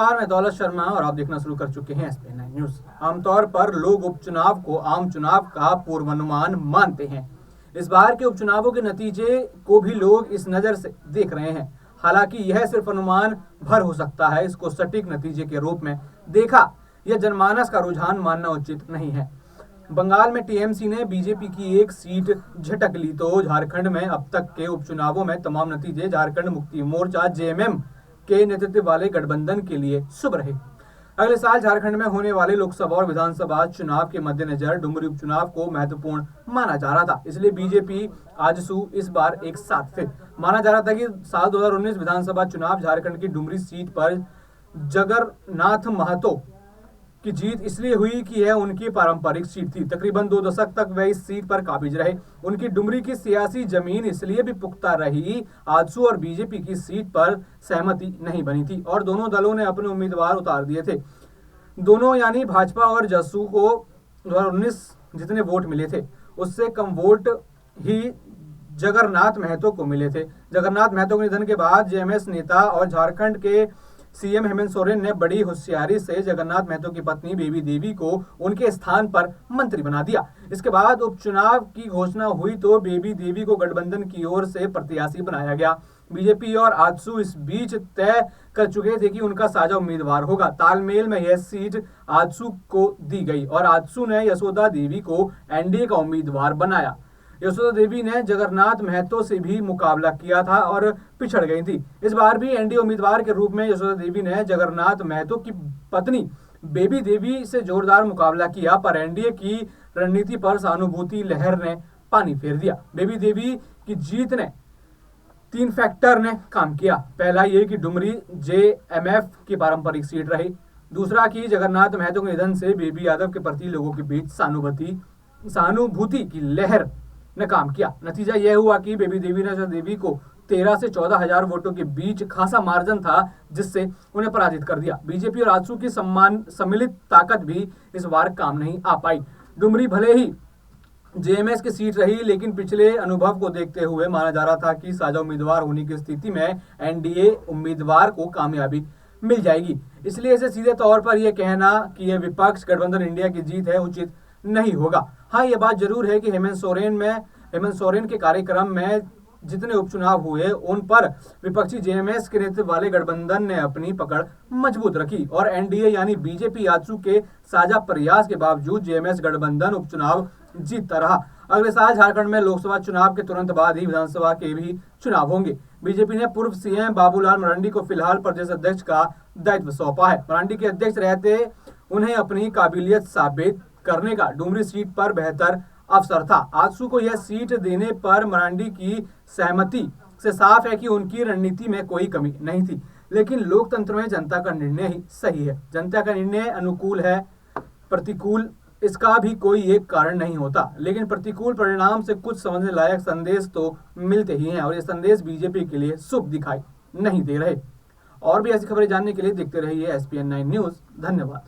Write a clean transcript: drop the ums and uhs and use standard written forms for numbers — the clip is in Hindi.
नमस्कार, मैं दौलत शर्मा और आप देखना शुरू कर चुके हैं SPN9 न्यूज। आमतौर पर लोग उपचुनाव को आम चुनाव का पूर्वानुमान मानते हैं। इस बार के उपचुनावों के नतीजे को भी लोग इस नजर से देख रहे हैं। हालांकि यह सिर्फ अनुमान भर हो सकता है, इसको सटीक नतीजे के रूप में देखा यह जनमानस का रुझान मानना उचित नहीं है। बंगाल में टीएमसी ने बीजेपी की एक सीट झटक ली तो झारखंड में अब तक के उपचुनावों में तमाम नतीजे झारखंड मुक्ति मोर्चा जेएमएम के नेतृत्व वाले गठबंधन के लिए शुभ रहे। अगले साल झारखंड में होने वाले लोकसभा और विधानसभा चुनाव के मद्देनजर डुमरी उपचुनाव को महत्वपूर्ण माना जा रहा था। इसलिए बीजेपी आजसू इस बार एक साथ थे। माना जा रहा था कि साल 2019 विधानसभा चुनाव झारखंड की डुमरी सीट पर जगरनाथ महतो की जीत इसलिए हुई कि यह उनकी पारंपरिक सीट थी। तकरीबन 2 दशक तक वे इस सीट पर काबिज रहे। उनकी डुमरी की सियासी जमीन इसलिए भी पुख्ता रही। आजसू और बीजेपी की सीट पर सहमति नहीं बनी थी और दोनों दलों ने अपने उम्मीदवार उतार दिए थे। दोनों यानी भाजपा और जसू को 2019 जितने वोट मिले थे उससे कम वोट ही जगरनाथ महतो को मिले थे। जगरनाथ महतो के निधन के बाद जेएमएस नेता और झारखंड के सीएम हेमंत सोरेन ने बड़ी होशियारी से जगन्नाथ महतो की पत्नी बेबी देवी को उनके स्थान पर मंत्री बना दिया। इसके बाद उपचुनाव की घोषणा हुई तो बेबी देवी को गठबंधन की ओर से प्रत्याशी बनाया गया। बीजेपी और आजसू इस बीच तय कर चुके थे कि उनका साझा उम्मीदवार होगा। तालमेल में यह सीट आजसू को दी गई और आजसू ने यशोदा देवी को एनडीए का उम्मीदवार बनाया। यशोदा देवी ने जगन्नाथ महतो से भी मुकाबला किया था और पिछड़ गई थी। इस बार भी एनडीए उम्मीदवार के रूप में यशोदा देवी ने जगन्नाथ महतो की पत्नी बेबी देवी से जोरदार मुकाबला किया, पर एनडीए की रणनीति पर सहानुभूति लहर ने पानी फेर दिया। बेबी देवी की जीत ने 3 फैक्टर ने काम किया। पहला ये कि डुमरी जेएमएफ की पारंपरिक सीट रही। दूसरा कि जगन्नाथ महतो के निधन से बेबी यादव के प्रति लोगों के बीच सहानुभूति की लहर ने काम किया। नतीजा यह हुआ कि बेबी देवी ने देवी को 13 से 14 हजार वोटों के बीच खासा मार्जिन था, जिससे उन्हें पराजित कर दिया। बीजेपी और आजसू की सम्मिलित ताकत भी इस बार काम नहीं आ पाई। डुमरी भले ही जेएमएस की सीट रही, लेकिन पिछले अनुभव को देखते हुए माना जा रहा था कि साझा उम्मीदवार होने की स्थिति में एनडीए उम्मीदवार को कामयाबी मिल जाएगी। इसलिए इसे सीधे तौर पर यह कहना कि यह विपक्ष गठबंधन इंडिया की जीत है उचित नहीं होगा। हाँ, यह बात जरूर है कि हेमंत सोरेन के कार्यक्रम में जितने उपचुनाव हुए उन पर विपक्षी जेएमएस के नेतृत्व वाले गठबंधन ने अपनी पकड़ मजबूत रखी और एनडीए यानी बीजेपी आजसू के साझा प्रयास के बावजूद जेएमएस गठबंधन उपचुनाव जीतता रहा। अगले साल झारखंड में लोकसभा चुनाव के तुरंत बाद ही विधानसभा के भी चुनाव होंगे। बीजेपी ने पूर्व सीएम बाबूलाल मरांडी को फिलहाल प्रदेश अध्यक्ष का दायित्व सौंपा है। मरांडी के अध्यक्ष रहते उन्हें अपनी काबिलियत साबित करने का डुमरी सीट पर बेहतर अवसर था। आजसू को यह सीट देने पर मरांडी की सहमति से साफ है कि उनकी रणनीति में कोई कमी नहीं थी, लेकिन लोकतंत्र में जनता का निर्णय ही सही है। जनता का निर्णय अनुकूल है प्रतिकूल इसका भी कोई एक कारण नहीं होता, लेकिन प्रतिकूल परिणाम से कुछ समझने लायक संदेश तो मिलते ही हैं और ये संदेश बीजेपी के लिए शुभ दिखाई नहीं दे रहे। और भी ऐसी खबरें जानने के लिए देखते रहिए SPN9 न्यूज। धन्यवाद।